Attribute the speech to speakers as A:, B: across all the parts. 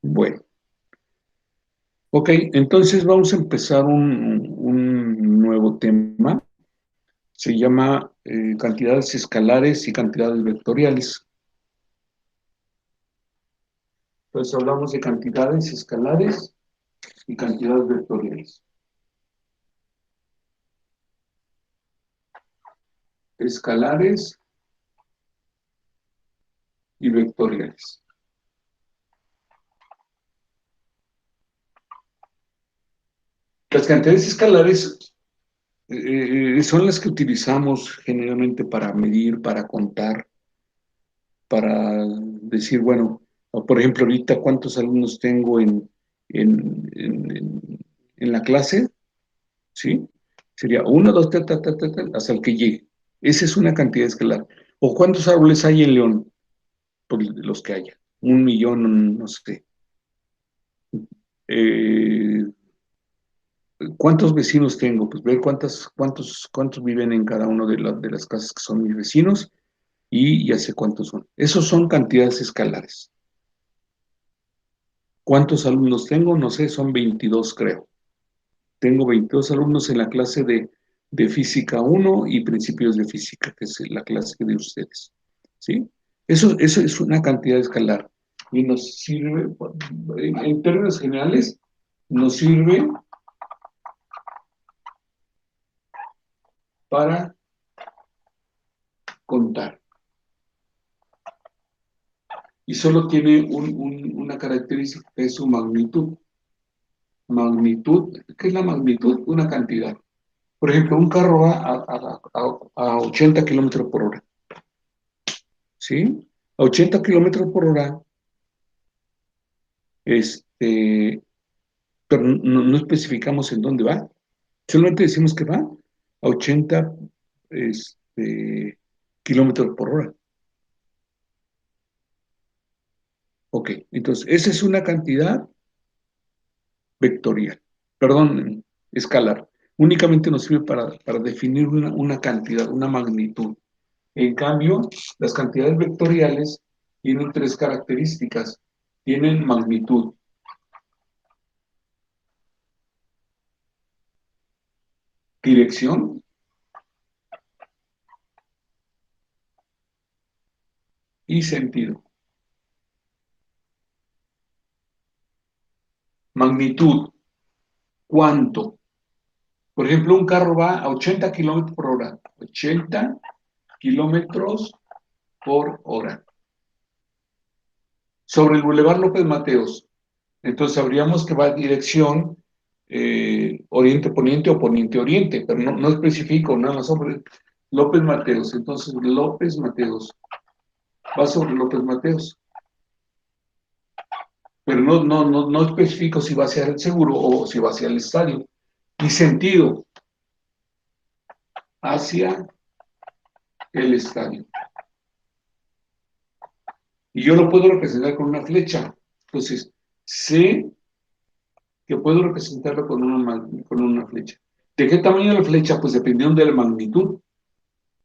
A: Bueno, ok, entonces vamos a empezar un nuevo tema. Se llama cantidades escalares y cantidades vectoriales. Entonces hablamos de cantidades escalares y cantidades vectoriales. Escalares y vectoriales. Las cantidades escalares son las que utilizamos generalmente para medir, para contar, para decir, bueno, por ejemplo, ahorita cuántos alumnos tengo en, en- en- en la clase, ¿sí? Sería uno, dos, hasta el que llegue. Esa es una cantidad escalar. ¿O cuántos árboles hay en León? Pues los que haya. 1 millón, no sé. Eh, ¿Cuántos vecinos tengo? Pues ver cuántos viven en cada una de las casas que son mis vecinos y ya sé cuántos son. Esos son cantidades escalares. ¿Cuántos alumnos tengo? No sé, son 22, creo. Tengo 22 alumnos en la clase de Física uno y Principios de Física, que es la clase de ustedes. ¿Sí? Eso es una cantidad escalar. Y nos sirve, en términos generales, nos sirve para contar. Y solo tiene una característica, que es su magnitud. Magnitud, ¿qué es la magnitud? Una cantidad. Por ejemplo, un carro va a 80 kilómetros por hora. ¿Sí? A 80 kilómetros por hora, este, pero no especificamos en dónde va. Solamente decimos que va a 80 kilómetros por hora. Ok, entonces esa es una cantidad vectorial, perdón, escalar. Únicamente nos sirve para definir una cantidad, una magnitud. En cambio, las cantidades vectoriales tienen tres características. Tienen magnitud, dirección y sentido. Magnitud, ¿cuánto? Por ejemplo, un carro va a 80 kilómetros por hora. 80 kilómetros por hora. Sobre el Boulevard López Mateos. Entonces sabríamos que va en dirección oriente-poniente o poniente-oriente, pero no especifico nada más sobre López Mateos. Entonces, López Mateos va sobre López Mateos, pero no especifico si va hacia el seguro o si va hacia el estadio. Y sentido, hacia el estadio. Y yo lo puedo representar con una flecha. Entonces, sé que puedo representarlo con una flecha. ¿De qué tamaño la flecha? Pues dependiendo de la magnitud.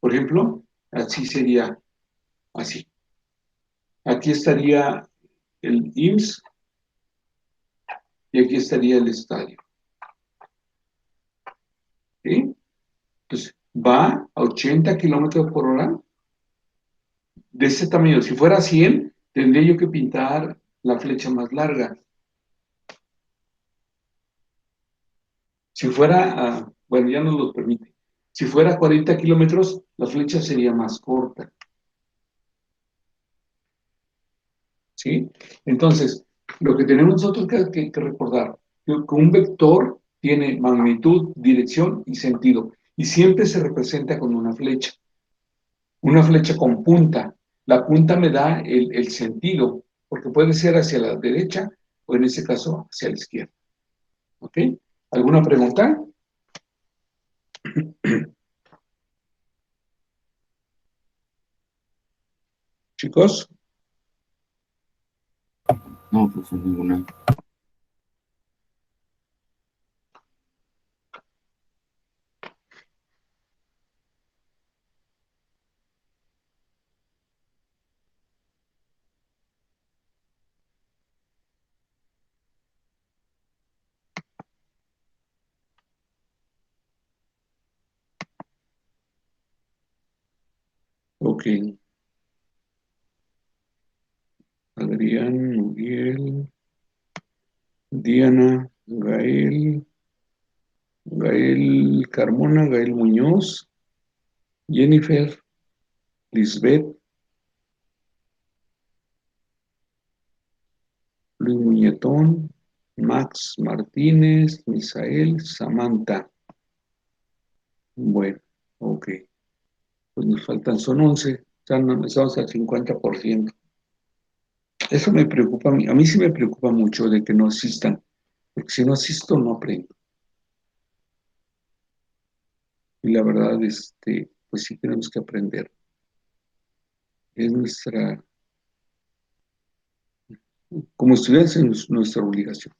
A: Por ejemplo, así sería, así. Aquí estaría el IMSS y aquí estaría el estadio. ¿Sí? Entonces, va a 80 kilómetros por hora de ese tamaño. Si fuera 100, tendría yo que pintar la flecha más larga. Si fuera, bueno, ya no lo permite. Si fuera 40 kilómetros, la flecha sería más corta. ¿Sí? Entonces, lo que tenemos nosotros que recordar, que un vector tiene magnitud, dirección y sentido, y siempre se representa con una flecha con punta. La punta me da el sentido, porque puede ser hacia la derecha o en ese caso hacia la izquierda. ¿Ok? ¿Alguna pregunta? Chicos,
B: No, pues ninguna.
A: Ok. Adrián, Miguel, Diana, Gael Carmona, Gael Muñoz, Jennifer, Lisbeth, Luis Muñetón, Max Martínez, Misael, Samantha. Bueno, ok. Pues nos faltan, son 11, estamos al 50%. Eso me preocupa a mí sí me preocupa mucho de que no asistan, porque si no asisto no aprendo. Y la verdad, pues sí tenemos que aprender. Es como estudiantes, es nuestra obligación.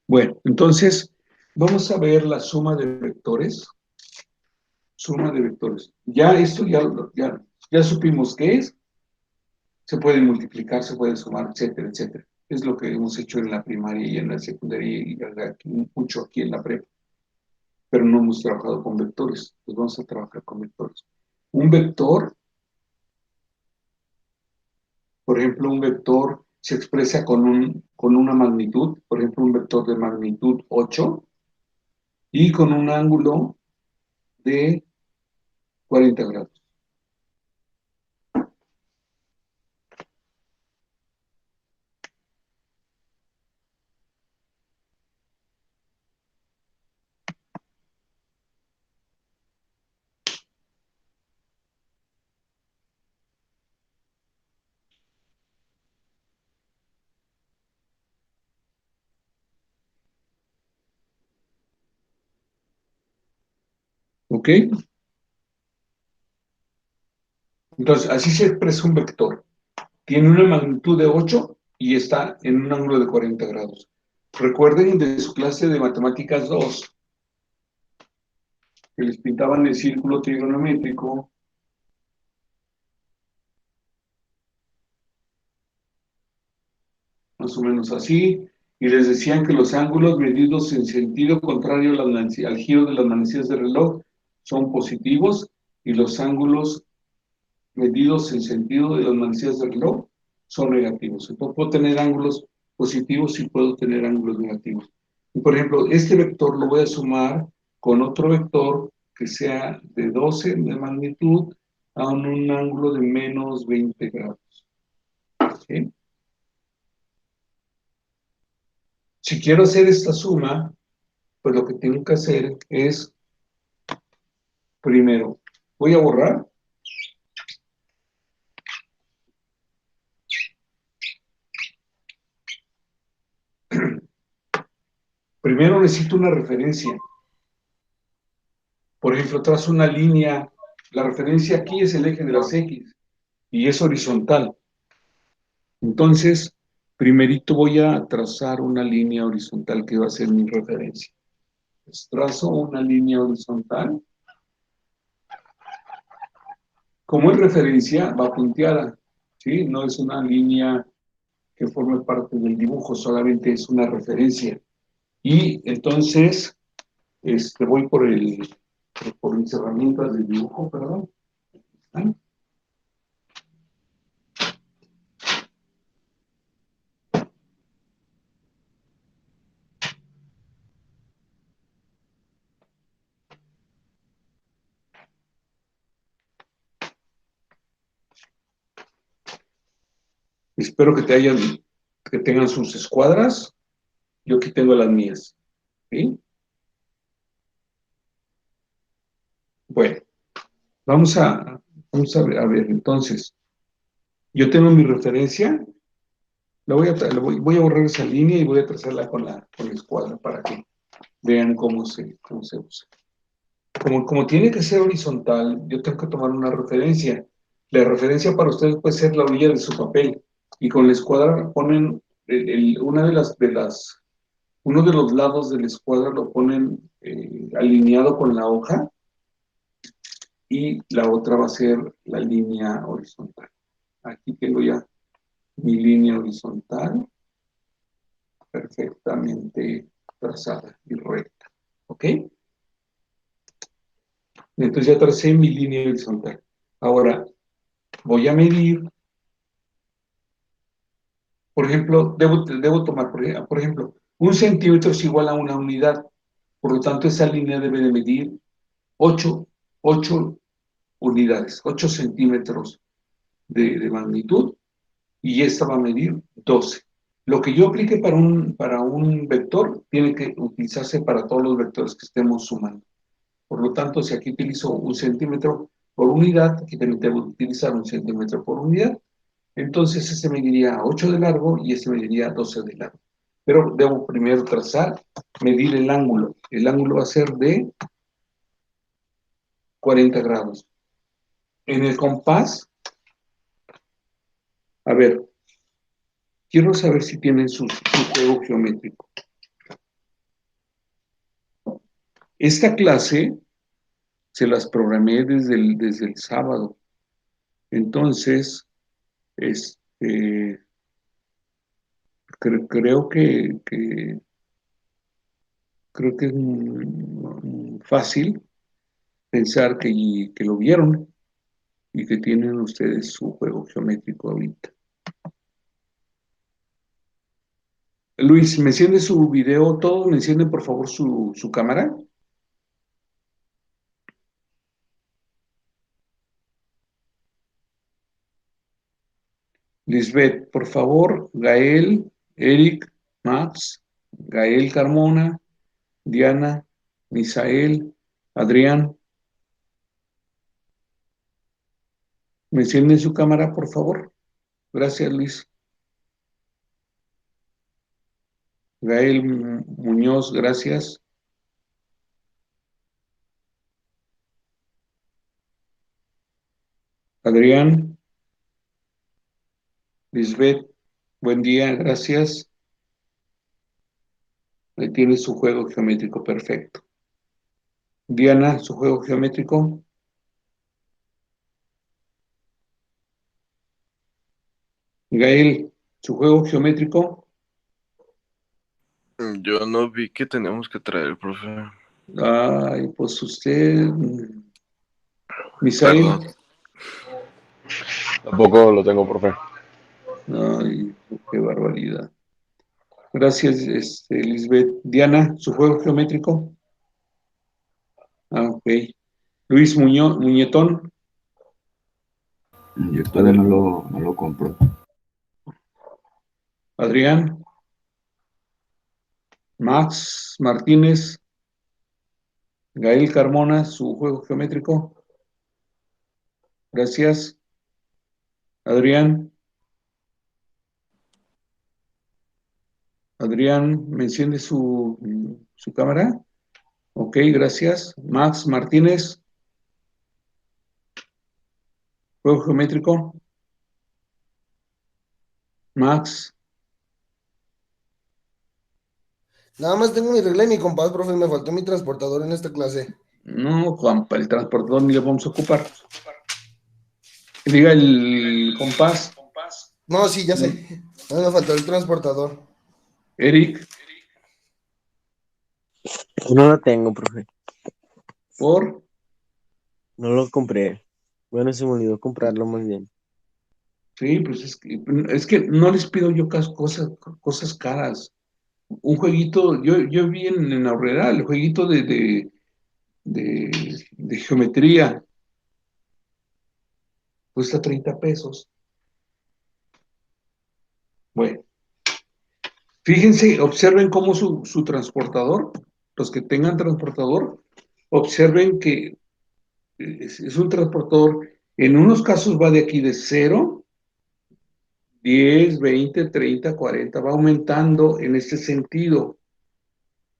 A: Bueno, entonces, vamos a ver la suma de vectores. Suma de vectores. Ya esto ya supimos qué es. Se pueden multiplicar, se pueden sumar, etcétera, etcétera. Es lo que hemos hecho en la primaria y en la secundaria y mucho aquí en la prepa. Pero no hemos trabajado con vectores. Pues vamos a trabajar con vectores. Un vector, por ejemplo, un vector se expresa con una magnitud, por ejemplo, un vector de magnitud 8 y con un ángulo de 40 grados. ¿Ok? Entonces, así se expresa un vector. Tiene una magnitud de 8 y está en un ángulo de 40 grados. Recuerden de su clase de matemáticas 2 que les pintaban el círculo trigonométrico, más o menos así, y les decían que los ángulos medidos en sentido contrario al giro de las manecillas del reloj son positivos y los ángulos medidos en sentido de las manecillas del reloj son negativos. Entonces puedo tener ángulos positivos y puedo tener ángulos negativos. Y por ejemplo, este vector lo voy a sumar con otro vector que sea de 12 de magnitud a un ángulo de menos 20 grados. ¿Sí? Si quiero hacer esta suma, pues lo que tengo que hacer es, primero, voy a borrar. Primero necesito una referencia. Por ejemplo, trazo una línea. La referencia aquí es el eje de las X y es horizontal. Entonces, primerito voy a trazar una línea horizontal que va a ser mi referencia. Pues trazo una línea horizontal. Como es referencia, va punteada, ¿sí? No es una línea que forme parte del dibujo, solamente es una referencia. Y entonces, voy por mis herramientas de dibujo, perdón. ¿Ah? Espero que tengan sus escuadras. Yo aquí tengo las mías, ¿sí? Bueno, vamos a ver, entonces. Yo tengo mi referencia, voy a borrar esa línea y voy a trazarla con la escuadra para que vean cómo se usa. Como tiene que ser horizontal, yo tengo que tomar una referencia. La referencia para ustedes puede ser la orilla de su papel. Y con la escuadra ponen uno de los lados de la escuadra lo ponen alineado con la hoja y la otra va a ser la línea horizontal. Aquí tengo ya mi línea horizontal perfectamente trazada y recta. ¿Ok? Entonces ya tracé mi línea horizontal. Ahora, voy a medir, por ejemplo, debo tomar, por ejemplo, 1 centímetro es igual a una unidad, por lo tanto esa línea debe de medir 8 8 unidades, 8 centímetros de magnitud, y esta va a medir 12. Lo que yo aplique para un vector tiene que utilizarse para todos los vectores que estemos sumando. Por lo tanto, si aquí utilizo 1 centímetro por unidad, aquí también debo utilizar 1 centímetro por unidad. Entonces, ese mediría 8 de largo y ese mediría 12 de largo. Pero debo primero trazar, medir el ángulo. El ángulo va a ser de 40 grados. En el compás, a ver, quiero saber si tienen su juego geométrico. Esta clase se las programé desde el sábado. Entonces, este, creo creo que es fácil pensar que lo vieron y que tienen ustedes su juego geométrico ahorita. Luis, ¿me enciende su video? ¿Todos me encienden, por favor, su cámara? Lisbeth, por favor, Gael, Eric, Max, Gael Carmona, Diana, Misael, Adrián. ¿Me encienden su cámara, por favor? Gracias, Luis. Gael Muñoz, gracias. Adrián, Lisbeth, buen día, gracias. Ahí tiene su juego geométrico perfecto. Diana, su juego geométrico. Gael, su juego geométrico.
C: Yo no vi que tenemos que traer, profe.
A: Ay, pues usted, Misael.
C: Perdón.
D: Tampoco lo tengo, profe.
A: Ay, qué barbaridad. Gracias, Lisbeth. Diana, su juego geométrico. Ah, ok. Luis Muñetón.
B: Yo todavía no lo compro.
A: Adrián. Max Martínez. Gael Carmona, su juego geométrico. Gracias. Adrián. Adrián, ¿me enciende su cámara? Ok, gracias. Max Martínez, juego geométrico. Max,
E: Nada más tengo mi regla y mi compás, profe, me faltó mi transportador en esta clase.
A: no, Juan, para el transportador ni le vamos a ocupar. Diga el compás.
E: No, sí, ya sé. No me faltó el transportador.
A: Eric,
F: No lo tengo, profe.
A: por.
F: No lo compré. Bueno, se me olvidó comprarlo más bien.
A: Sí, pues es que no les pido yo cosas caras. Un jueguito, yo vi en Aurrera el jueguito de geometría, cuesta 30 pesos. Bueno, fíjense, observen cómo su transportador, los que tengan transportador, observen que es un transportador, en unos casos va de aquí de 0, 10, 20, 30, 40, va aumentando en este sentido.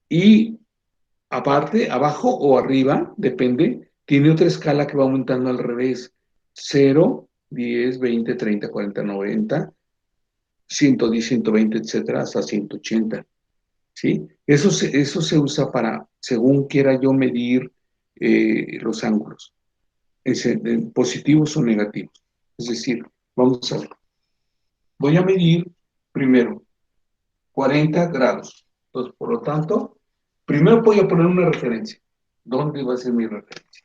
A: Y aparte, abajo o arriba, depende, tiene otra escala que va aumentando al revés. 0, 10, 20, 30, 40, 90, 110, 120, etcétera, hasta 180. ¿Sí? Eso se usa para, según quiera yo medir los ángulos, en positivos o negativos. Es decir, vamos a ver. Voy a medir primero 40 grados. Entonces, por lo tanto, primero voy a poner una referencia. ¿Dónde va a ser mi referencia?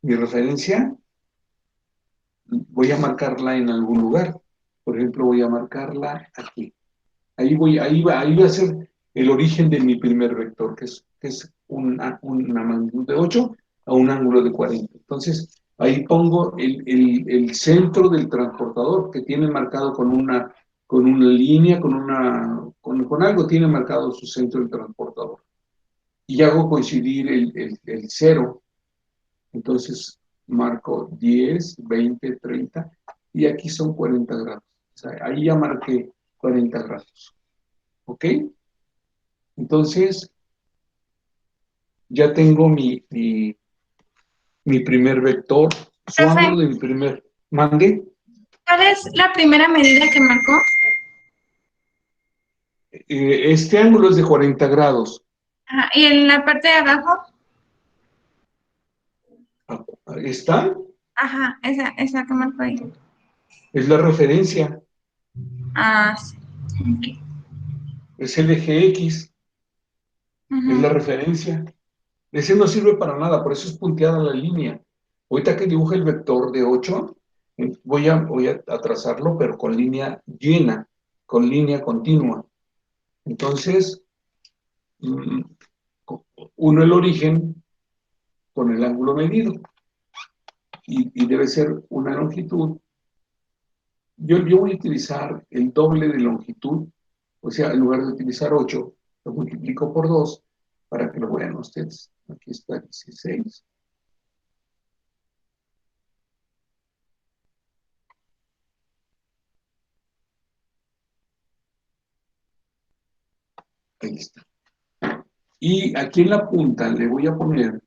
A: Mi referencia voy a marcarla en algún lugar. Por ejemplo, voy a marcarla aquí. Ahí va a ser el origen de mi primer vector, que es una magnitud de 8 a un ángulo de 40. Entonces, ahí pongo el centro del transportador, que tiene marcado con una línea, con algo tiene marcado su centro del transportador. Y hago coincidir el cero. Entonces, marco 10, 20, 30, y aquí son 40 grados. O sea, ahí ya marqué 40 grados. ¿Ok? Entonces, ya tengo mi primer vector, su
D: Profe,
A: ángulo de mi primer mande.
D: ¿cuál es la primera medida que marcó?
A: Este ángulo es de 40 grados.
D: Ajá, y en la parte de abajo,
A: ¿Está?
D: ajá, esa que marcó ahí.
A: Es la referencia,
D: Ah, sí. Ok.
A: es el eje X, es la
D: Ujú.
A: referencia. Ese no sirve para nada, por eso es punteada la línea. Ahorita que dibuje el vector de 8, voy a trazarlo, pero con línea llena, con línea continua. Entonces, mm, uno el origen con el ángulo medido y debe ser una longitud. Yo voy a utilizar el doble de longitud, o sea, en lugar de utilizar 8, lo multiplico por 2 para que lo vean ustedes. Aquí está 16. Ahí está. Y aquí en la punta le voy a poner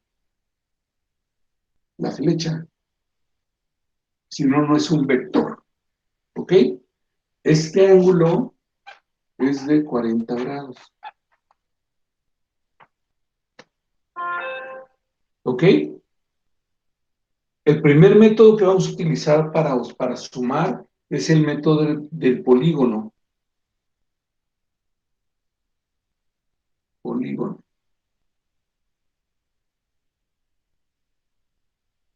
A: la flecha, si no, no es un vector. ¿Ok? Este ángulo es de 40 grados. ¿Ok? El primer método que vamos a utilizar para sumar es el método del polígono. Polígono.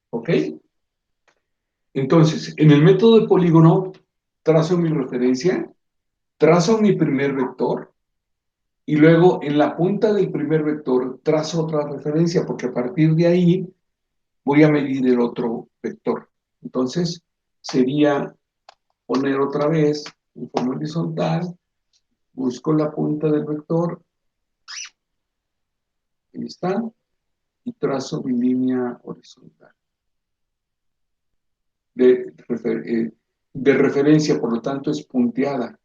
A: ¿Ok? Entonces, en el método de polígono, trazo mi referencia, trazo mi primer vector, y luego en la punta del primer vector trazo otra referencia, porque a partir de ahí voy a medir el otro vector. Entonces, sería poner otra vez en forma horizontal, busco la punta del vector, ahí está, y trazo mi línea horizontal. De, de referencia, por lo tanto, es punteada.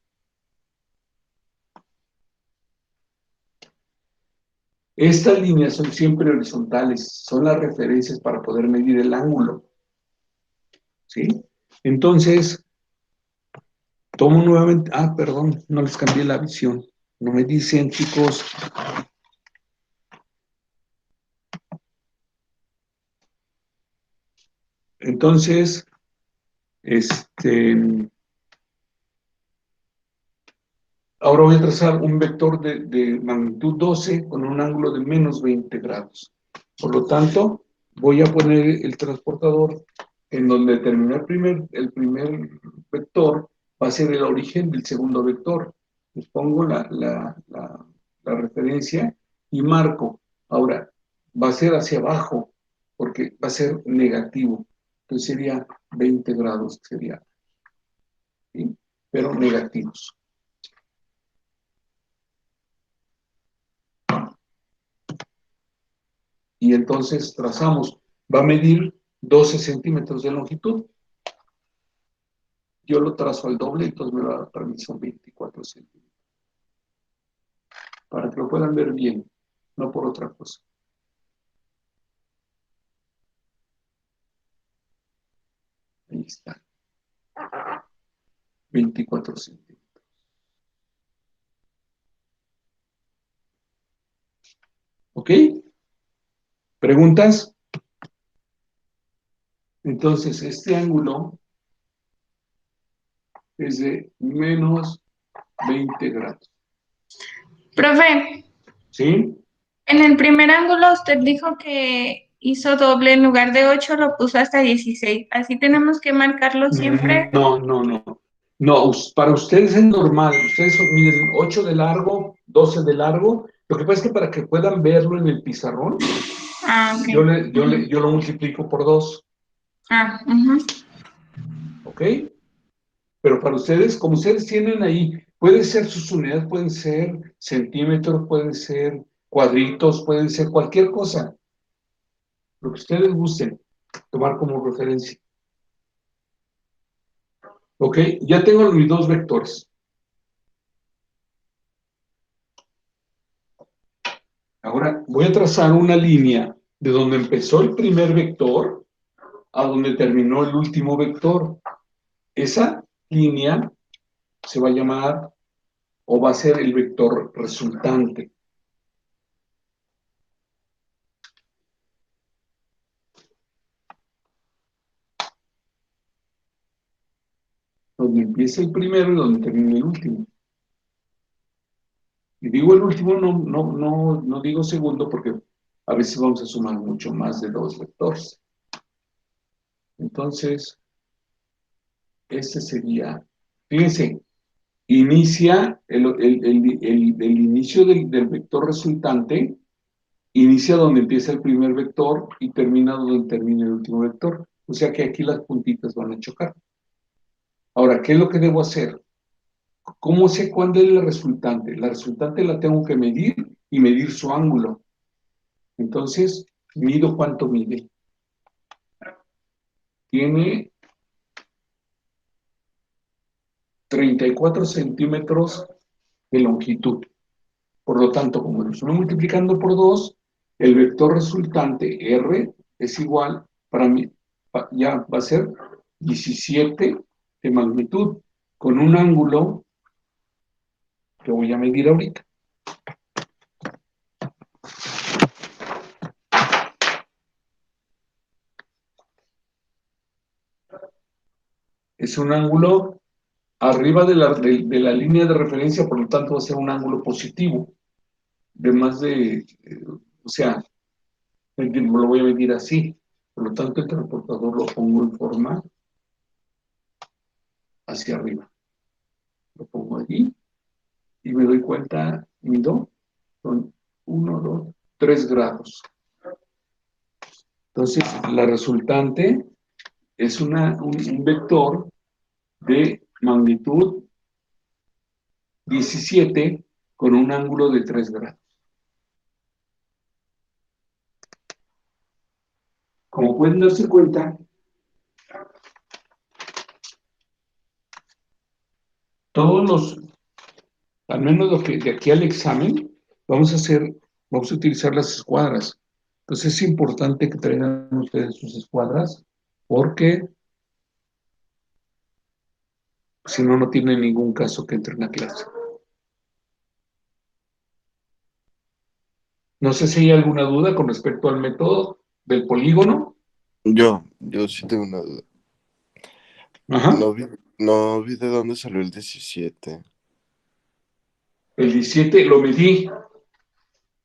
A: Estas líneas son siempre horizontales, son las referencias para poder medir el ángulo. ¿Sí? Entonces, tomo nuevamente, perdón, no les cambié la visión. No me dicen, chicos. Entonces, ahora voy a trazar un vector de magnitud 12 con un ángulo de menos 20 grados. Por lo tanto, voy a poner el transportador en donde terminó el primer vector, va a ser el origen del segundo vector. Les pongo la referencia y marco. Ahora, va a ser hacia abajo, porque va a ser negativo. Entonces sería 20 grados, sería, ¿sí? Pero negativos. Y entonces trazamos, va a medir 12 centímetros de longitud. Yo lo trazo al doble, entonces me va a dar permiso 24 centímetros. Para que lo puedan ver bien, no por otra cosa. Ahí está. 24 centímetros. ¿Ok? ¿Preguntas? Entonces, este ángulo es de menos 20 grados.
D: Profe,
A: ¿Sí?
D: en el primer ángulo usted dijo que hizo doble, en lugar de 8 lo puso hasta 16. Así tenemos que marcarlo siempre.
A: No, no, no. No, para ustedes es normal. Ustedes miden 8 de largo, 12 de largo. Lo que pasa es que para que puedan verlo en el pizarrón,
D: Ah, ok.
A: yo lo multiplico por 2,
D: Ah, ujú.
A: ¿ok? Pero para ustedes, como ustedes tienen ahí, pueden ser sus unidades, pueden ser centímetros, pueden ser cuadritos, pueden ser cualquier cosa, lo que ustedes gusten, tomar como referencia. ¿Ok? Ya tengo mis dos vectores. Ahora voy a trazar una línea de donde empezó el primer vector a donde terminó el último vector. Esa línea se va a llamar o va a ser el vector resultante. Donde empieza el primero y donde termina el último. Y digo el último, no digo segundo porque a veces vamos a sumar mucho más de dos vectores. Entonces, ese sería, fíjense, inicia el inicio del vector resultante, inicia donde empieza el primer vector y termina donde termina el último vector. O sea que aquí las puntitas van a chocar. Ahora, ¿qué es lo que debo hacer? ¿Cómo sé cuándo es la resultante? La resultante la tengo que medir y medir su ángulo. Entonces, mido cuánto mide. Tiene 34 centímetros de longitud. Por lo tanto, como lo estoy multiplicando por 2, el vector resultante R es igual, para mí, ya va a ser 17 de magnitud, con un ángulo que voy a medir ahorita. Es un ángulo arriba de la línea de referencia, por lo tanto va a ser un ángulo positivo, de más de, o sea, lo voy a medir así. Por lo tanto, el transportador lo pongo en forma hacia arriba. Lo pongo allí y me doy cuenta, mido, son 1, 2, 3 grados. Entonces, la resultante es un vector de magnitud 17 con un ángulo de 3 grados. Como pueden darse cuenta, todos los, al menos lo que de aquí al examen, vamos a utilizar las escuadras. Entonces es importante que traigan ustedes sus escuadras, porque si no, no tiene ningún caso que entren a clase. No sé si hay alguna duda con respecto al método del polígono.
C: Yo sí tengo una duda.
A: Ajá.
C: No vi de dónde salió el 17.
A: El 17 lo medí,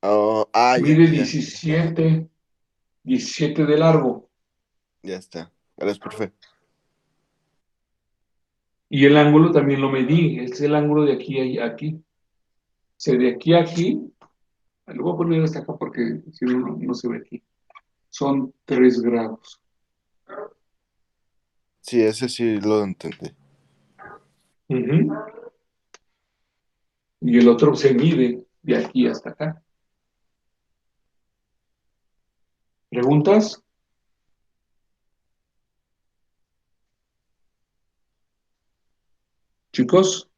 C: Ya,
A: mide
C: ya,
A: 17 de largo.
C: ya está. Eres perfecto.
A: Y el ángulo también lo medí, es el ángulo de aquí a aquí. O sea, de aquí a aquí, lo voy a poner hasta acá porque si no, no se ve aquí. Son 3 grados.
C: Sí, ese sí lo entendí.
A: Ujú. Y el otro se mide de aquí hasta acá. ¿Preguntas? Chicos,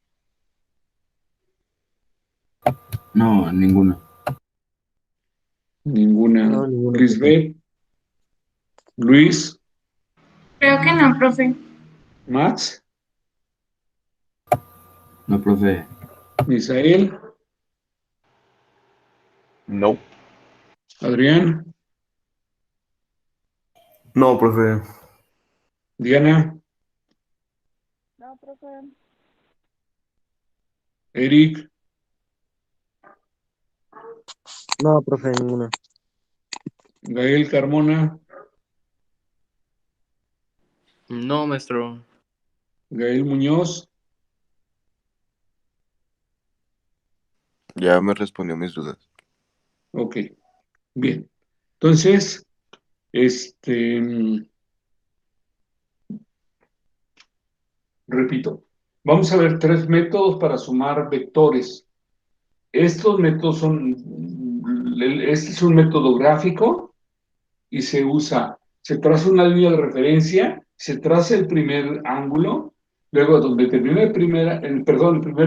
B: No, ninguna.
A: ninguna.
F: No, ninguno, profe.
A: Lisbeth, Luis,
D: Creo que no, profe.
A: Max,
B: No, profe.
A: Misael,
G: No.
A: Adrián,
G: No, profe.
A: Diana,
H: No, profe.
A: Eric,
F: No, profe, ninguna.
A: Gael Carmona,
I: No, maestro.
A: Gael Muñoz,
C: Ya me respondió mis dudas.
A: ok, bien. Entonces, repito, vamos a ver 3 métodos para sumar vectores. Estos métodos este es un método gráfico y se traza una línea de referencia, se traza el primer ángulo, luego donde termina el primer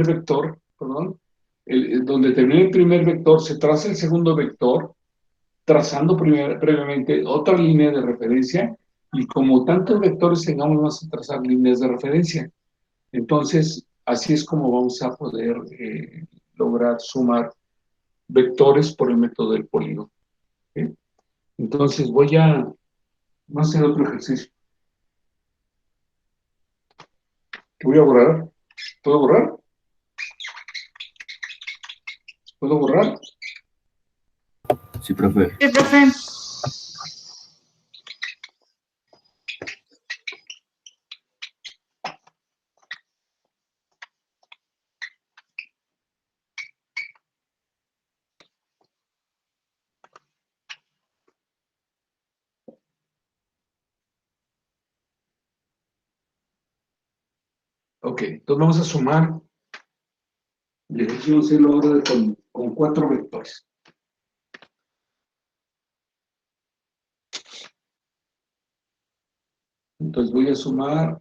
A: vector, perdón, donde termina el primer vector, se traza el segundo vector, trazando previamente otra línea de referencia, y como tantos vectores tengamos, vamos a trazar líneas de referencia. Entonces, así es como vamos a poder lograr sumar vectores por el método del polígono. ¿Sí? Entonces, vamos a hacer otro ejercicio. ¿Qué voy a borrar? ¿Puedo borrar? ¿Puedo borrar?
B: Sí, profe.
D: Sí, profe.
A: Ok, entonces vamos a sumar. El ejercicio vamos a hacerlo ahora con 4 vectores. Entonces voy a sumar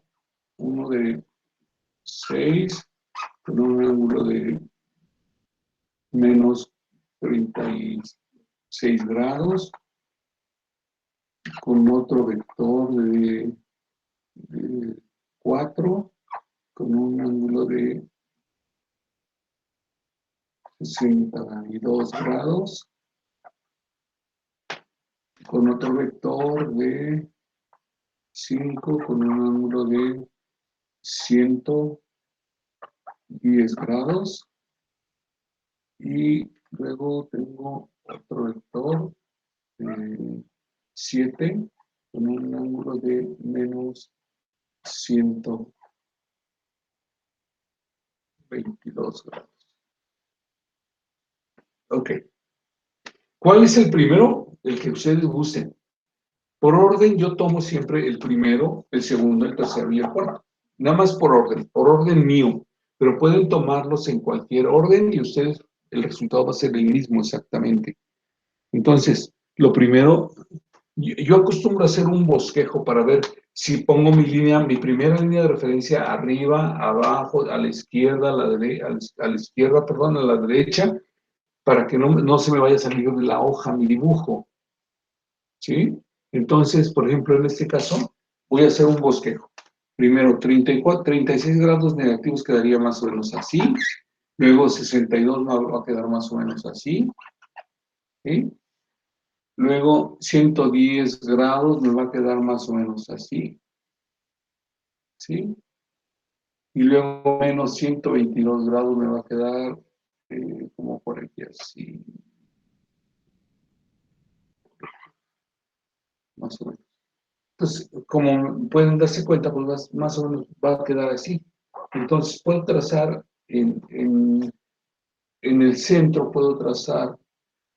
A: uno de 6 con un ángulo de menos 36 grados, con otro vector de 4, con un ángulo de 62 grados, con otro vector de 5, con un ángulo de 110 grados, y luego tengo otro vector de 7, con un ángulo de menos 122 grados. Ok. ¿Cuál es el primero? El que ustedes gusten. Por orden, yo tomo siempre el primero, el segundo, el tercero y el cuarto. Nada más por orden mío. Pero pueden tomarlos en cualquier orden y ustedes, el resultado va a ser el mismo exactamente. Entonces, lo primero, yo acostumbro a hacer un bosquejo para ver si pongo mi primera línea de referencia arriba, abajo, a la izquierda, a la izquierda, perdón, a la derecha, para que no se me vaya a salir de la hoja mi dibujo. ¿Sí? Entonces, por ejemplo, en este caso, voy a hacer un bosquejo. Primero, 36 grados negativos quedaría más o menos así. Luego, 62 va a quedar más o menos así. ¿Sí? Luego, 110 grados me va a quedar más o menos así. ¿Sí? Y luego, menos 122 grados me va a quedar como por aquí así. Más o menos. Entonces, como pueden darse cuenta, pues más o menos va a quedar así. Entonces, puedo trazar en el centro, puedo trazar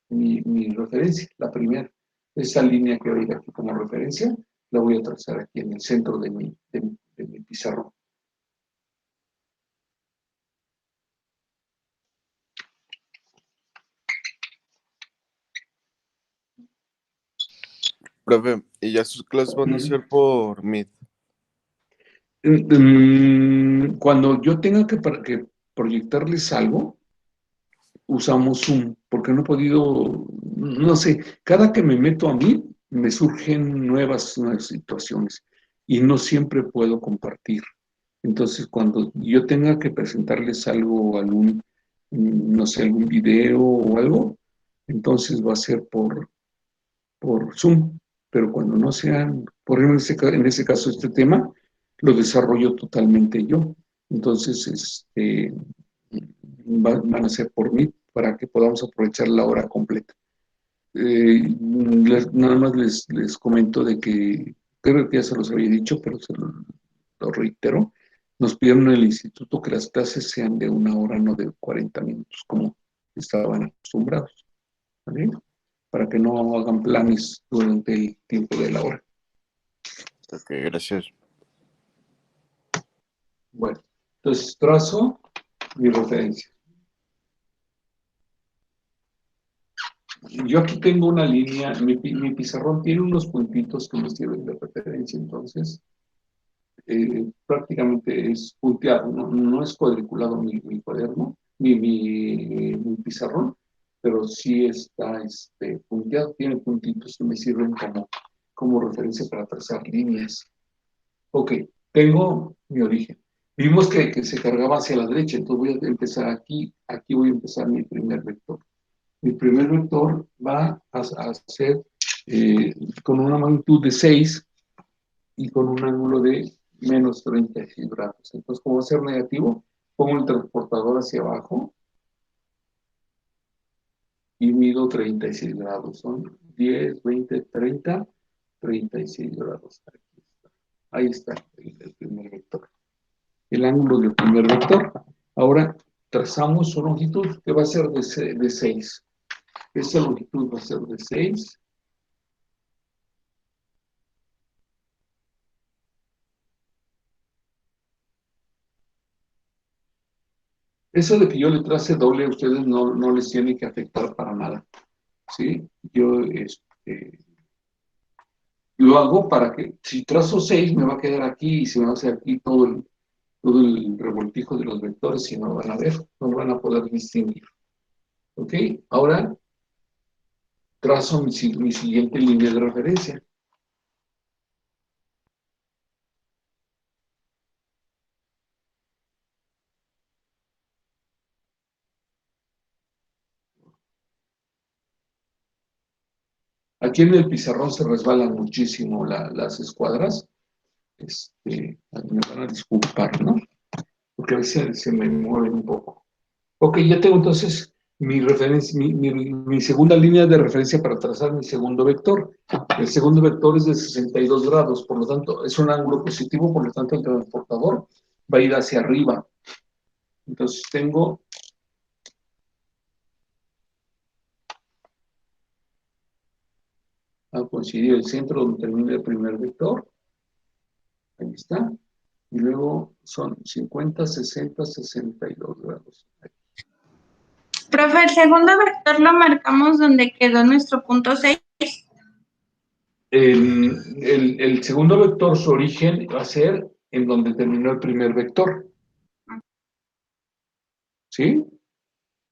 A: mi referencia, la primera. Esa línea que veis aquí como referencia, la voy a trazar aquí en el centro de mi pizarrón.
C: Profe, ¿y ya sus clases van a ser por Meet?
A: Cuando yo tenga que proyectarles algo, usamos Zoom, porque no he podido, no sé, cada que me meto a mí, me surgen nuevas situaciones y no siempre puedo compartir. Entonces, cuando yo tenga que presentarles algo, no sé, algún video o algo, entonces va a ser por Zoom, pero cuando no sean, por ejemplo, en ese caso, este tema, lo desarrollo totalmente yo. Entonces, van a ser por mí para que podamos aprovechar la hora completa. Nada más les comento de que, creo que ya se los había dicho, pero lo reitero, nos pidieron en el instituto que las clases sean de 1 hora, no de 40 minutos, como estaban acostumbrados, ¿vale? Para que no hagan planes durante el tiempo de la hora.
C: Ok, gracias.
A: Bueno, entonces trazo mi referencia. Yo aquí tengo una línea, mi pizarrón tiene unos puntitos que me sirven de referencia, entonces prácticamente es punteado, no es cuadriculado mi cuaderno, mi pizarrón, pero sí está punteado, tiene puntitos que me sirven como referencia para trazar líneas. Ok, tengo mi origen. Vimos que se cargaba hacia la derecha, entonces voy a empezar aquí voy a empezar mi primer vector. Mi primer vector va a ser con una magnitud de 6 y con un ángulo de menos 36 grados. Entonces, como va a ser negativo, pongo el transportador hacia abajo y mido 36 grados. Son 10, 20, 30, 36 grados. Ahí está el primer vector. El ángulo del primer vector. Ahora trazamos su longitud, que va a ser de 6. Esa longitud va a ser de 6. Eso de que yo le trace doble a ustedes no les tiene que afectar para nada, ¿sí? Yo lo hago para que, si trazo 6, me va a quedar aquí y se me va a hacer aquí todo el revoltijo de los vectores y no van a ver, no van a poder distinguir. ¿Ok? Ahora trazo mi siguiente línea de referencia. Aquí en el pizarrón se resbalan muchísimo las escuadras. Me van a disculpar, ¿no? Porque a veces se me mueven un poco. Ok, ya tengo entonces mi segunda línea de referencia para trazar mi segundo vector. El segundo vector es de 62 grados, por lo tanto, es un ángulo positivo, por lo tanto, el transportador va a ir hacia arriba. Entonces, tengo a coincidir el centro donde termina el primer vector. Ahí está. Y luego son 50, 60, 62 grados.
D: Profe, el segundo vector lo marcamos donde quedó nuestro punto 6.
A: El segundo vector, su origen va a ser en donde terminó el primer vector. ¿Sí?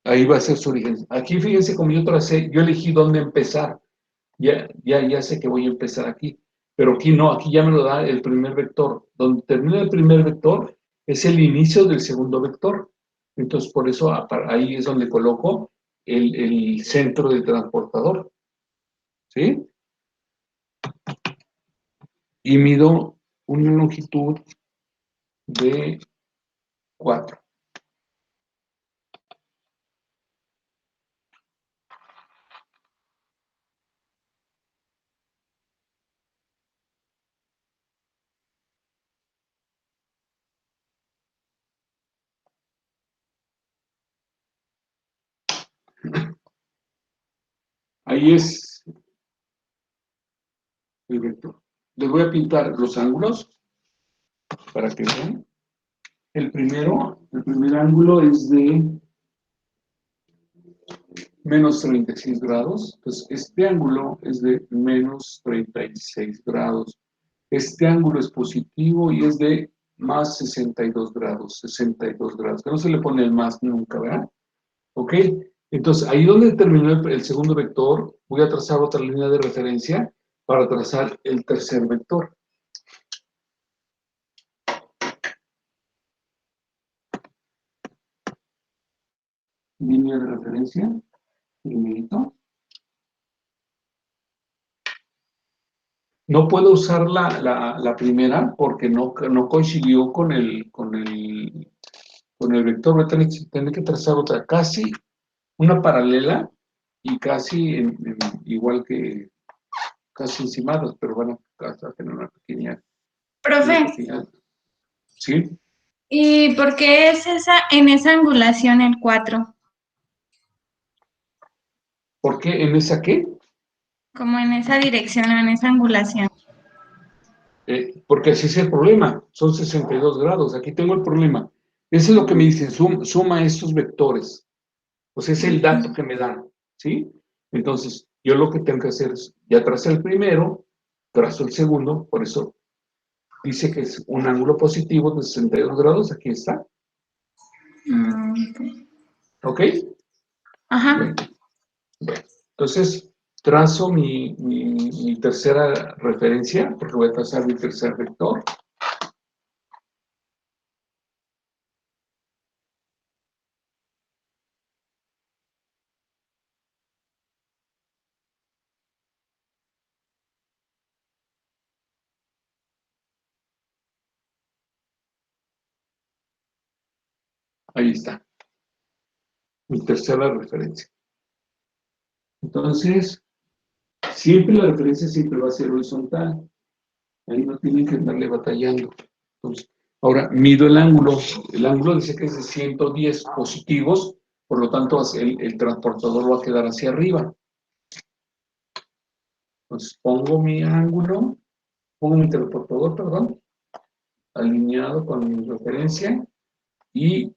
A: Ahí va a ser su origen. Aquí fíjense como yo tracé, yo elegí dónde empezar. Ya sé que voy a empezar aquí. Pero aquí no, aquí ya me lo da el primer vector. Donde termina el primer vector es el inicio del segundo vector. Entonces, por eso ahí es donde coloco el centro del transportador. ¿Sí? Y mido una longitud de 4. Ahí es el vector. Les voy a pintar los ángulos para que vean. El primer ángulo es de menos 36 grados. Entonces, este ángulo es de menos 36 grados. Este ángulo es positivo y es de más 62 grados. 62 grados. Que no se le pone el más nunca, ¿verdad? ¿Ok? Entonces, ahí donde terminó el segundo vector, voy a trazar otra línea de referencia para trazar el tercer vector. Línea de referencia, primerito. No puedo usar la primera porque no coincidió con el vector. Voy a tener que trazar otra, casi una paralela, y casi igual que casi encimadas, pero van a tener una pequeña...
D: Profe,
A: ¿Sí?
D: ¿y por qué es en esa angulación el 4?
A: ¿Por qué? ¿En esa qué?
D: Como en esa dirección o en esa angulación.
A: Porque ese es el problema, son 62 grados. Aquí tengo el problema. Ese es lo que me dicen, suma estos vectores. Pues es el dato que me dan, ¿sí? Entonces, yo lo que tengo que hacer es, ya tracé el primero, trazo el segundo, por eso dice que es un ángulo positivo de 62 grados, aquí está, ¿ok?
D: Ajá.
A: Bueno, entonces, trazo mi tercera referencia, porque voy a trazar mi tercer vector. Ahí está, mi tercera referencia. Entonces, siempre la referencia siempre va a ser horizontal. Ahí no tienen que andarle batallando. Entonces, ahora mido el ángulo. El ángulo dice que es de 110 positivos, por lo tanto el transportador va a quedar hacia arriba. Entonces pongo mi ángulo, pongo mi transportador, perdón, alineado con mi referencia, y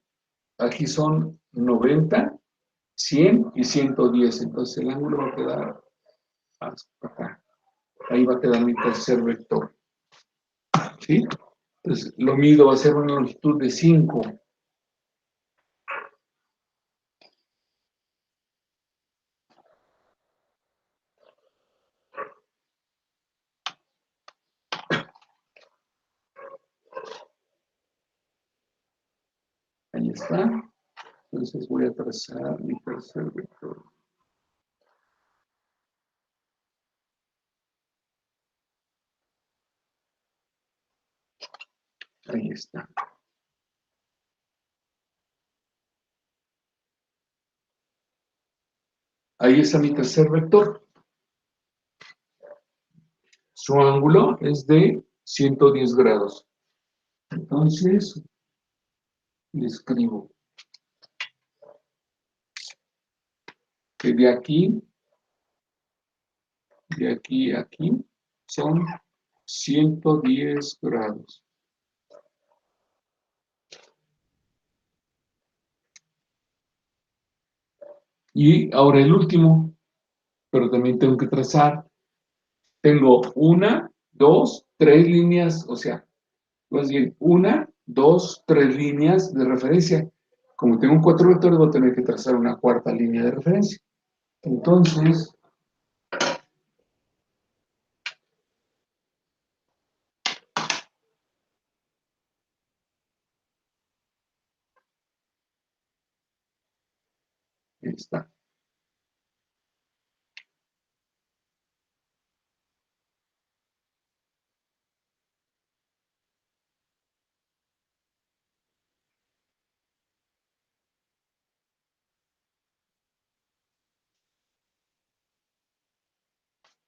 A: aquí son 90, 100 y 110. Entonces el ángulo va a quedar hasta acá. Ahí va a quedar mi tercer vector. ¿Sí? Entonces lo mido, va a ser una longitud de 5. Ahí está. Entonces voy a trazar mi tercer vector. Ahí está. Ahí está mi tercer vector. Su ángulo es de 110 grados. Entonces, le escribo que de aquí a aquí son 110 grados. Y ahora el último, pero también tengo que trazar. Tengo 1, 2, 3 líneas, o sea, más bien 1, 2, 3 líneas de referencia. Como tengo 4 vectores, voy a tener que trazar una cuarta línea de referencia. Entonces, ahí está.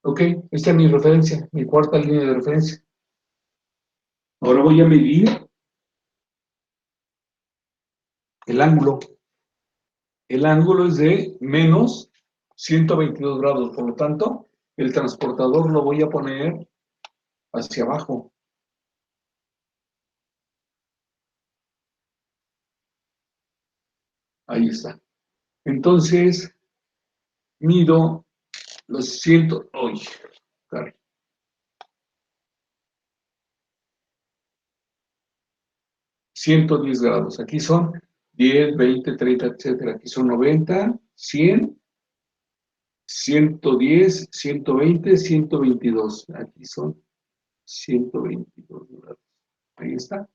A: Ok, esta es mi referencia, mi cuarta línea de referencia. Ahora voy a medir el ángulo. El ángulo es de menos 122 grados, por lo tanto, el transportador lo voy a poner hacia abajo. Ahí está. Entonces, mido los 110 grados. Aquí son 10, 20, 30, etcétera. Aquí son 90, 100, 110, 120, 122. Aquí son 122 grados. Ahí está.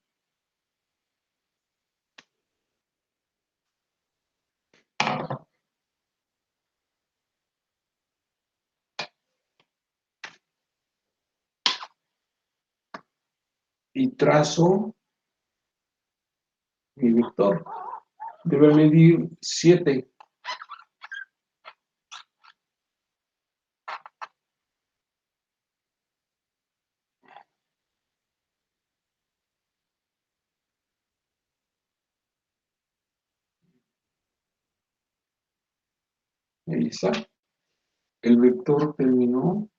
A: Y trazo mi vector. Debe medir 7. Ahí está. El vector terminó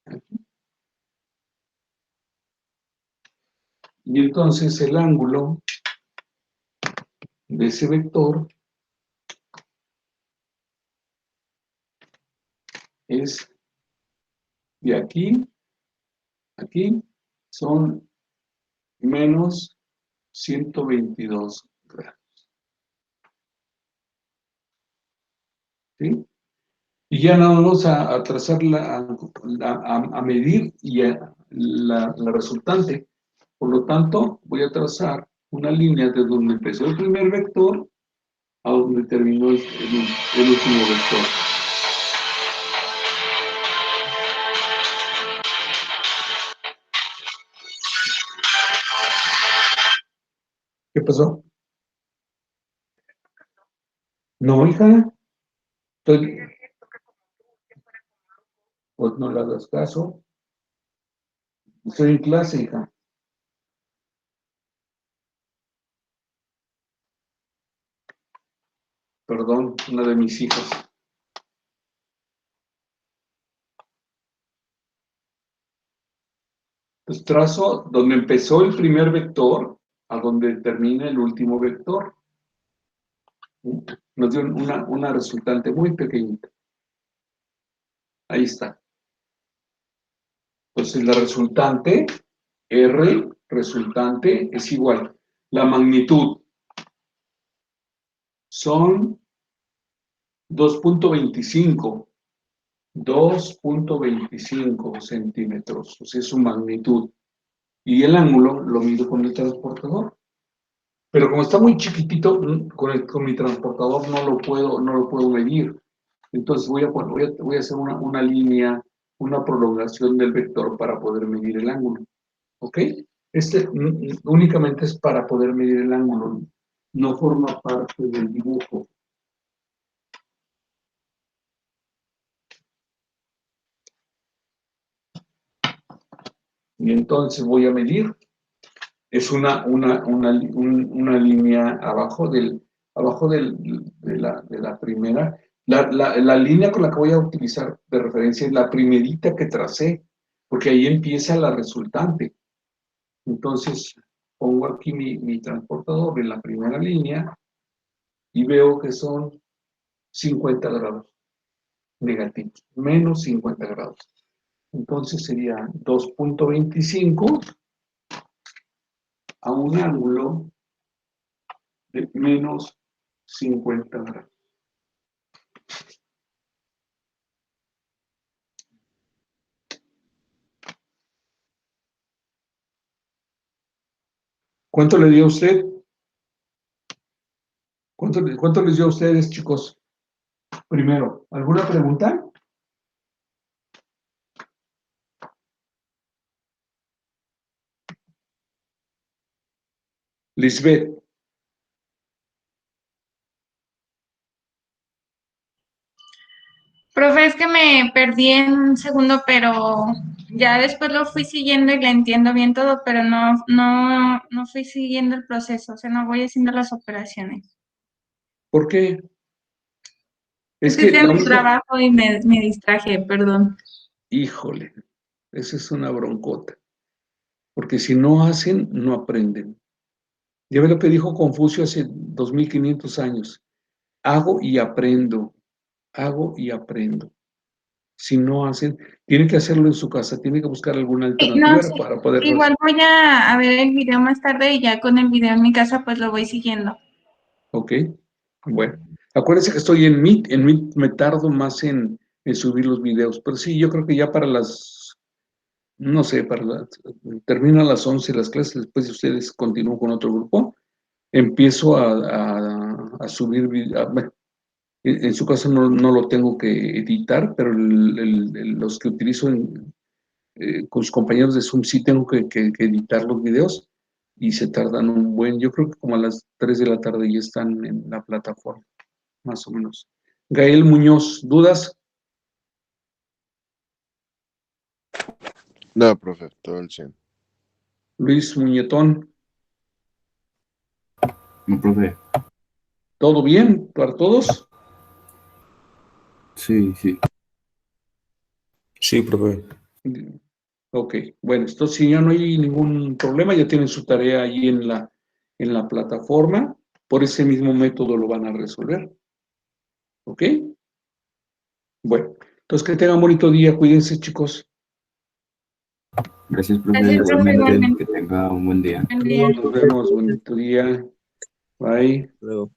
A: aquí. Y entonces el ángulo de ese vector es de aquí a aquí, son menos 122 grados. ¿Sí? Y ya nada más a trazar, a medir y la resultante. Por lo tanto, voy a trazar una línea desde donde empezó el primer vector a donde terminó el último vector. ¿Qué pasó? No, hija. Pues no le hagas caso. Estoy en clase, hija. Perdón, una de mis hijas. Pues trazo donde empezó el primer vector a donde termina el último vector. Nos dio una resultante muy pequeñita. Ahí está. Entonces la resultante, R resultante es igual. La magnitud son 2.25 centímetros. O sea, es su magnitud. Y el ángulo lo mido con el transportador. Pero como está muy chiquitito, con mi transportador no lo puedo medir. Entonces voy a hacer una línea, una prolongación del vector para poder medir el ángulo. ¿Ok? Únicamente es para poder medir el ángulo, no forma parte del dibujo. Y entonces voy a medir. Es una línea de la primera. La línea con la que voy a utilizar de referencia es la primerita que tracé, porque ahí empieza la resultante. Entonces, pongo aquí mi transportador en la primera línea y veo que son 50 grados negativos, menos 50 grados. Entonces sería 2.25 a un ángulo de menos 50 grados. ¿Cuánto le dio a usted? ¿Cuánto les dio a ustedes, chicos? Primero, ¿alguna pregunta? Lisbeth.
D: Profe, es que me perdí en un segundo, pero ya después lo fui siguiendo y le entiendo bien todo, pero no fui siguiendo el proceso, o sea, no voy haciendo las operaciones.
A: ¿Por qué?
D: Es
A: Es
D: que
A: que
D: estoy
A: la
D: en mi
A: única...
D: trabajo y me distraje, perdón.
A: Híjole, esa es una broncota. Porque si no hacen, no aprenden. Ya ve lo que dijo Confucio hace 2500 años. Hago y aprendo. Hago y aprendo. Si no hacen, tienen que hacerlo en su casa, tienen que buscar alguna
D: No,
A: alternativa
D: sí,
A: para poder...
D: igual voy a ver el video más tarde y ya con el video en mi casa pues lo voy siguiendo.
A: Ok, bueno. Acuérdense que estoy en Meet me tardo más en subir los videos, pero sí, yo creo que ya para no sé, terminan a las 11 las clases, después de ustedes continúo con otro grupo, empiezo a subir videos. Bueno, en su caso no lo tengo que editar, pero los que utilizo con sus compañeros de Zoom sí tengo que editar los videos y se tardan yo creo que como a las 3 de la tarde ya están en la plataforma, más o menos. Gael Muñoz, ¿dudas?
C: No, profe, todo el 100.
A: Luis Muñetón,
B: No, profe.
A: ¿Todo bien para todos?
B: Sí, sí.
G: Sí, profe.
A: Ok, bueno, entonces si ya no hay ningún problema, ya tienen su tarea ahí en la plataforma, por ese mismo método lo van a resolver. ¿Ok? Bueno, entonces que tengan bonito día, cuídense chicos.
B: Gracias, profe.
D: Gracias, profe,
B: Igualmente,
D: igualmente.
B: que tenga un buen día.
D: Buen día.
A: Nos vemos, bonito día. Bye.
F: Luego.